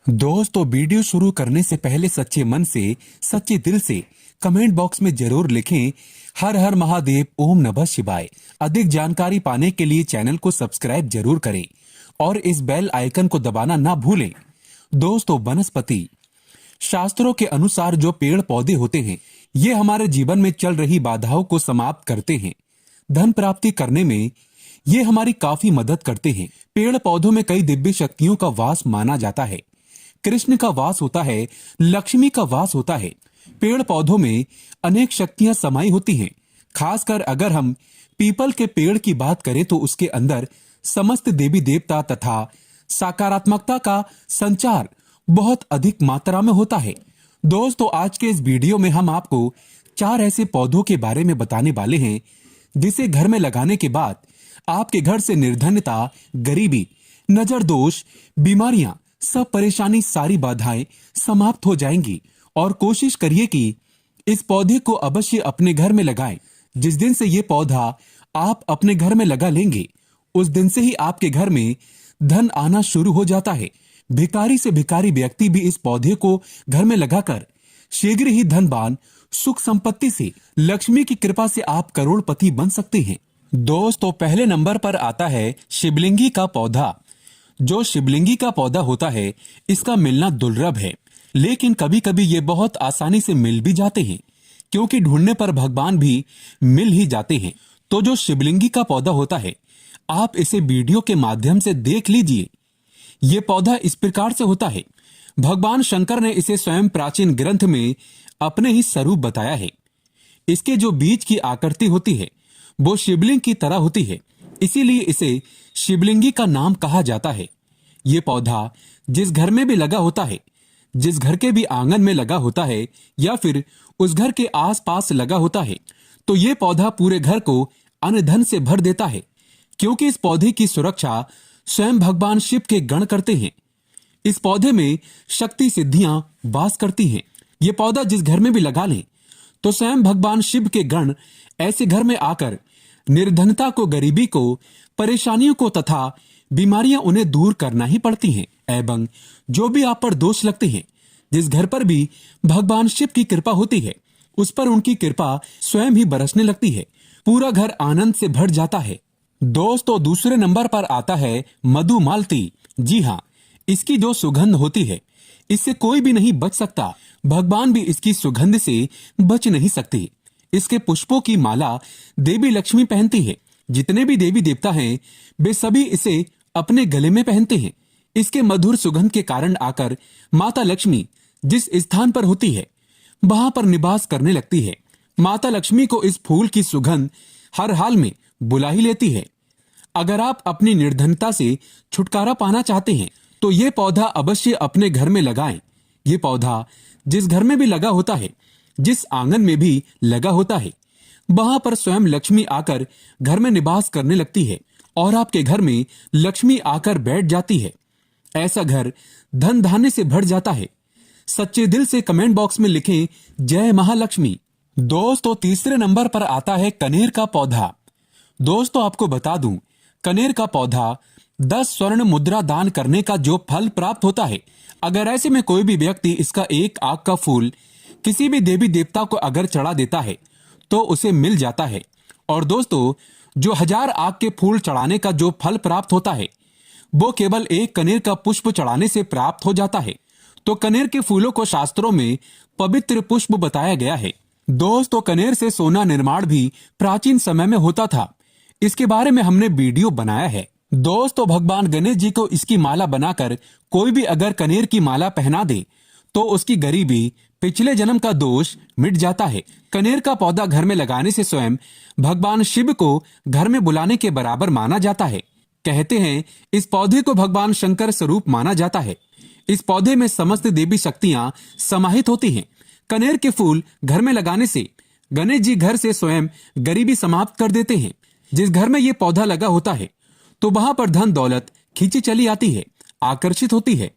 दोस्तों, वीडियो शुरू करने से पहले सच्चे मन से, सच्चे दिल से कमेंट बॉक्स में जरूर लिखें हर हर महादेव, ओम नमः शिवाय। अधिक जानकारी पाने के लिए चैनल को सब्सक्राइब जरूर करें और इस बेल आइकन को दबाना ना भूलें। दोस्तों, वनस्पति शास्त्रों के अनुसार जो पेड़ पौधे होते हैं, ये हमारे जीवन में चल रही बाधाओं को समाप्त करते हैं। धन प्राप्ति करने में ये हमारी काफी मदद करते हैं। पेड़ पौधों में कई दिव्य शक्तियों का वास माना जाता है। कृष्ण का वास होता है, लक्ष्मी का वास होता है। पेड़ पौधों में अनेक शक्तियां समाई होती हैं। खासकर अगर हम पीपल के पेड़ की बात करें तो उसके अंदर समस्त देवी देवता तथा सकारात्मकता का संचार बहुत अधिक मात्रा में होता है। दोस्तों, आज के इस वीडियो में हम आपको 4 ऐसे पौधों के बारे में बताने वाले हैं जिसे घर में लगाने के बाद आपके घर से निर्धनता, गरीबी, नजर दोष, बीमारियां, सब परेशानी, सारी बाधाएं समाप्त हो जाएंगी। और कोशिश करिए कि इस पौधे को अवश्य अपने घर में लगाएं। जिस दिन से ये पौधा आप अपने घर में लगा लेंगे, उस दिन से ही आपके घर में धन आना शुरू हो जाता है। भिखारी से भिखारी व्यक्ति भी इस पौधे को घर में लगाकर शीघ्र ही धनवान, सुख संपत्ति से, लक्ष्मी की कृपा से आप करोड़पति बन सकते हैं। दोस्तों, पहले नंबर पर आता है शिवलिंगी का पौधा। जो शिवलिंगी का पौधा होता है, इसका मिलना दुर्लभ है, लेकिन कभी कभी ये बहुत आसानी से मिल भी जाते हैं, क्योंकि ढूंढने पर भगवान भी मिल ही जाते हैं। तो जो शिवलिंगी का पौधा होता है, आप इसे वीडियो के माध्यम से देख लीजिए। ये पौधा इस प्रकार से होता है। भगवान शंकर ने इसे स्वयं प्राचीन ग्रंथ में अपने ही स्वरूप बताया है। इसके जो बीज की आकृति होती है, वो शिवलिंग की तरह होती है, इसीलिए इसे शिवलिंगी का नाम कहा जाता है। ये पौधा जिस घर में भी लगा होता है, जिस घर के भी आंगन में लगा होता है या फिर उस घर के आसपास लगा होता है, तो ये पौधा पूरे घर को अन्न धन से भर देता है, क्योंकि इस पौधे की सुरक्षा स्वयं भगवान शिव के गण करते हैं। इस पौधे में शक्ति सिद्धियां वास करती हैं। ये पौधा जिस घर में भी लगा लें, तो स्वयं भगवान शिव के गण ऐसे घर में आकर निर्धनता को, गरीबी को, परेशानियों को तथा बीमारियां उन्हें दूर करना ही पड़ती हैं। एवं जो भी आप पर दोष लगते हैं, जिस घर पर भी भगवान शिव की कृपा होती है, उस पर उनकी कृपा स्वयं ही बरसने लगती है। पूरा घर आनंद से भर जाता है। दोस्तों, दूसरे नंबर पर आता है मधुमालती। जी हाँ, इसकी जो सुगंध होती है, इससे कोई भी नहीं बच सकता। भगवान भी इसकी सुगंध से बच नहीं सकते। इसके पुष्पों की माला देवी लक्ष्मी पहनती है। जितने भी देवी देवता हैं, वे सभी इसे अपने गले में पहनते हैं। इसके मधुर सुगंध के कारण आकर माता लक्ष्मी जिस स्थान पर होती है, वहां पर निवास करने लगती है। माता लक्ष्मी को इस फूल की सुगंध हर हाल में बुला ही लेती है। अगर आप अपनी निर्धनता से छुटकारा पाना चाहते हैं, तो ये पौधा अवश्य अपने घर में लगाएं। ये पौधा जिस घर में भी लगा होता है, जिस आंगन में भी लगा होता है, वहां पर स्वयं लक्ष्मी आकर घर में निवास करने लगती है और आपके घर में लक्ष्मी आकर बैठ जाती है। ऐसा घर धन धान्य से भर जाता है। सच्चे दिल से कमेंट बॉक्स में लिखें जय महालक्ष्मी। दोस्तों, तीसरे नंबर पर आता है कनेर का पौधा। दोस्तों, आपको बता दूं, कनेर का पौधा 10 स्वर्ण मुद्रा दान करने का जो फल प्राप्त होता है, अगर ऐसे में कोई भी व्यक्ति इसका एक आग का फूल किसी भी देवी देवता को अगर चढ़ा देता है, तो उसे मिल जाता है। और दोस्तों, जो 1000 आग के फूल चढ़ाने का जो फल प्राप्त होता है, वो केवल एक कनेर का पुष्प चढ़ाने से प्राप्त हो जाता है। तो कनेर के फूलों को शास्त्रों में पवित्र पुष्प बताया गया है। दोस्तों, कनेर से सोना निर्माण भी प्राचीन समय में होता था। इसके बारे में हमने वीडियो बनाया है। दोस्तों, भगवान गणेश जी को इसकी माला बनाकर कोई भी अगर कनेर की माला पहना दे, तो उसकी गरीबी, पिछले जन्म का दोष मिट जाता है। कनेर का पौधा घर में लगाने से स्वयं भगवान शिव को घर में बुलाने के बराबर माना जाता है। कहते हैं, इस पौधे को भगवान शंकर स्वरूप माना जाता है। इस पौधे में समस्त देवी शक्तियां समाहित होती हैं। कनेर के फूल घर में लगाने से गणेश जी घर से स्वयं गरीबी समाप्त कर देते हैं। जिस घर में ये पौधा लगा होता है, तो वहां पर धन दौलत खींची चली आती है, आकर्षित होती है।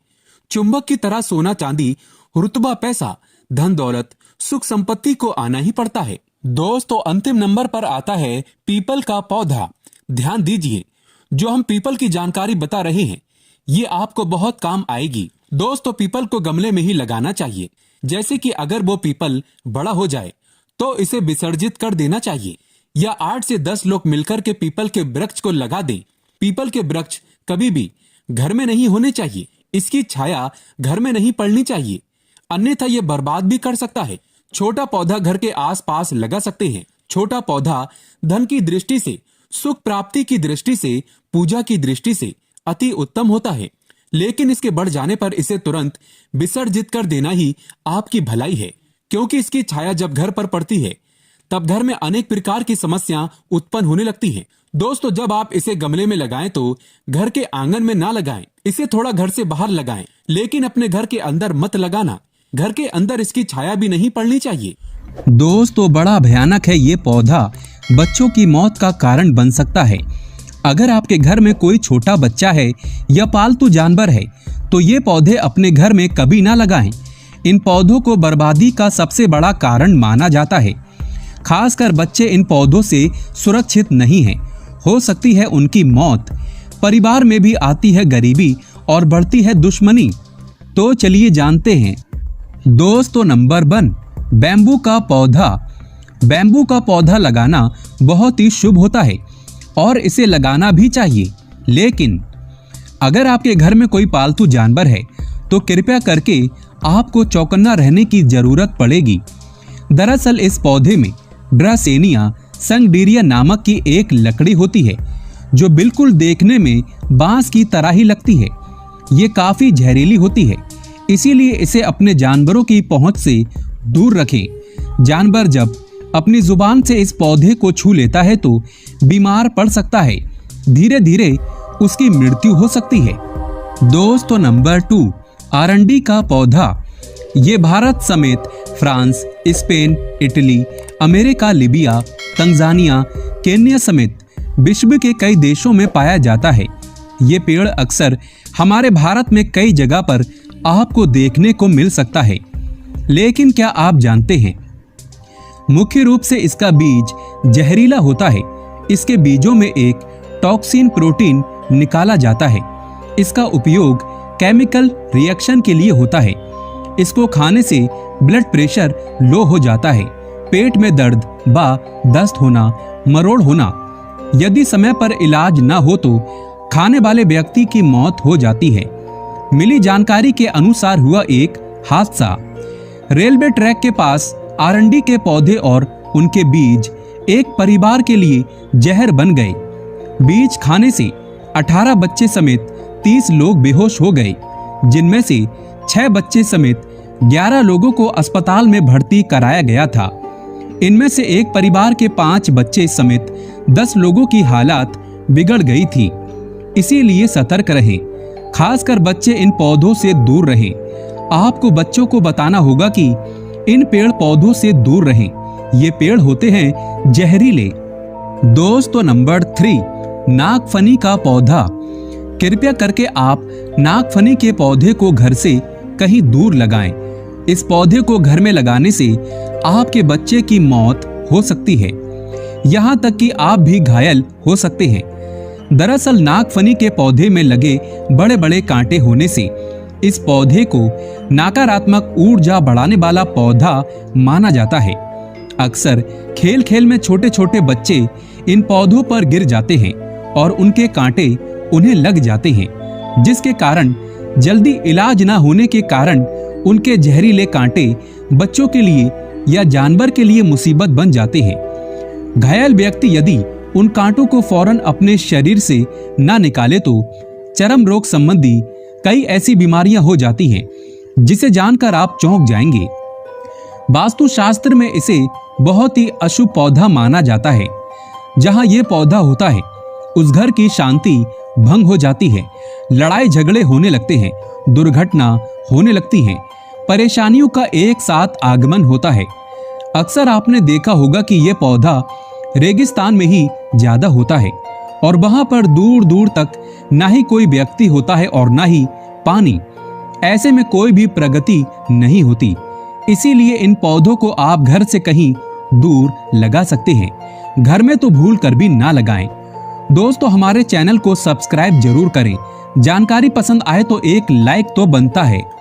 चुंबक की तरह सोना चांदी, रुतबा, पैसा, धन दौलत, सुख संपत्ति को आना ही पड़ता है। दोस्तों, अंतिम नंबर पर आता है पीपल का पौधा। ध्यान दीजिए, जो हम पीपल की जानकारी बता रहे हैं, ये आपको बहुत काम आएगी। दोस्तों पीपल को गमले में ही लगाना चाहिए। जैसे कि अगर वो पीपल बड़ा हो जाए तो इसे विसर्जित कर देना चाहिए, या 8 से 10 लोग मिलकर के पीपल के वृक्ष को लगा दें। पीपल के वृक्ष कभी भी घर में नहीं होने चाहिए, इसकी छाया घर में नहीं पड़नी चाहिए, अन्यथा ये बर्बाद भी कर सकता है। छोटा पौधा घर के आसपास लगा सकते हैं। छोटा पौधा धन की दृष्टि से, सुख प्राप्ति की दृष्टि से, पूजा की दृष्टि से अति उत्तम होता है, लेकिन इसके बढ़ जाने पर इसे तुरंत विसर्जित कर देना ही आपकी भलाई है, क्योंकि इसकी छाया जब घर पर पड़ती है तब घर में अनेक प्रकार की समस्या उत्पन्न होने लगती हैं। दोस्तों जब आप इसे गमले में लगाएं तो घर के आंगन में ना लगाएं, इसे थोड़ा घर से बाहर लगाएं, लेकिन अपने घर के अंदर मत लगाना। घर के अंदर इसकी छाया भी नहीं पड़नी चाहिए। दोस्तों बड़ा भयानक है ये पौधा, बच्चों की मौत का कारण बन सकता है। अगर आपके घर में कोई छोटा बच्चा है या पालतू जानवर है तो ये पौधे अपने घर में कभी ना लगाएं। इन पौधों को बर्बादी का सबसे बड़ा कारण माना जाता है। खासकर बच्चे इन पौधों से सुरक्षित नहीं हैं। हो सकती है उनकी मौत। परिवार में भी आती है गरीबी और बढ़ती है दुश्मनी। तो चलिए जानते हैं। दोस्तों नंबर 1, बैम्बू का पौधा। बैम्बू का पौधा लगाना बहुत ही शुभ होता है और इसे लगाना भी चाहिए, लेकिन अगर आपके घर में कोई पालतू जानवर है तो कृपया करके आपको चौकन्ना रहने की जरूरत पड़ेगी। दरअसल इस पौधे में ड्रासेनिया संगडीरिया नामक की एक लकड़ी होती है जो बिल्कुल देखने में बांस की तरह ही लगती है। ये काफी जहरीली होती है, इसीलिए इसे अपने जानवरों की पहुंच से दूर रखें। जानवर जब अपनी जुबान से इस पौधे को छू लेता है तो बीमार पड़ सकता है, धीरे धीरे उसकी मृत्यु हो सकती है। दोस्तों नंबर 2, आरंडी का पौधा। ये भारत समेत France, Spain, Italy, America, Libya, Tanzania, Kenya समेत विश्व के कई देशों में पाया जाता है। ये पेड़ अक्सर हमारे भारत में कई जगह पर आपको देखने को मिल सकता है, लेकिन क्या आप जानते हैं मुख्य रूप से इसका बीज जहरीला होता है। इसके बीजों में एक टॉक्सिन प्रोटीन निकाला जाता है। इसका उपयोग केमिकल रिएक्शन के लिए होता है। इसको खाने से ब्लड प्रेशर लो हो जाता है, पेट में दर्द व दस्त होना, मरोड़ होना। यदि समय पर इलाज न हो तो खाने वाले व्यक्ति की मौत हो जाती है। मिली जानकारी के अनुसार हुआ एक हादसा। रेलवे ट्रैक के पास आरंडी के पौधे और उनके बीज एक परिवार के लिए जहर बन गए। बीज खाने से 18 बच्चे समेत 30 लोग बेहोश हो गए, जिनमें से 6 बच्चे समेत 11 लोगों को अस्पताल में भर्ती कराया गया था। इनमें से एक परिवार के 5 बच्चे समेत 10 लोगों की हालत बिगड़ गई थी। इसीलिए सतर्क रहें, खासकर बच्चे इन पौधों से दूर रहें। आपको बच्चों को बताना होगा कि इन पेड़ पौधों से दूर रहें, ये पेड़ होते हैं जहरीले। दोस्तों नंबर 3, नागफनी का पौधा। कृपया करके आप नागफनी के पौधे को घर से कहीं दूर लगाएं। इस पौधे को घर में लगाने से आपके बच्चे की मौत हो सकती है, यहाँ तक कि आप भी घायल हो सकते हैं। दरअसल नागफनी के पौधे में लगे बड़े बड़े कांटे होने से इस पौधे को नकारात्मक ऊर्जा बढ़ाने वाला पौधा माना जाता है। अक्सर खेल खेल में छोटे छोटे बच्चे इन पौधों पर गिर जाते हैं और उनके कांटे उन्हें लग जाते हैं, जिसके कारण जल्दी इलाज न होने के कारण उनके जहरीले कांटे बच्चों के लिए या जानवर के लिए मुसीबत बन जाते हैं। घायल व्यक्ति यदि उन कांटों को फौरन अपने शरीर से न निकाले तो चर्म रोग संबंधी कई ऐसी बीमारियां हो जाती हैं, जिसे जानकर आप चौंक जाएंगे। वास्तु शास्त्र में इसे बहुत ही अशुभ पौधा माना जाता है। जहां यह पौधा होता है उस घर की शांति भंग हो जाती है, लड़ाई झगड़े होने लगते हैं, दुर्घटना होने लगती हैं, परेशानियों का एक साथ आगमन होता है। अक्सर आपने देखा होगा कि यह पौधा रेगिस्तान में ही ज्यादा होता है और वहां पर दूर दूर तक ना ही कोई व्यक्ति होता है और ना ही पानी। ऐसे में कोई भी प्रगति नहीं होती। इसीलिए इन पौधों को आप घर से कहीं दूर लगा सकते हैं, घर में तो भूल कर भी ना लगाएं। दोस्तों हमारे चैनल को सब्सक्राइब जरूर करें। जानकारी पसंद आए तो एक लाइक तो बनता है।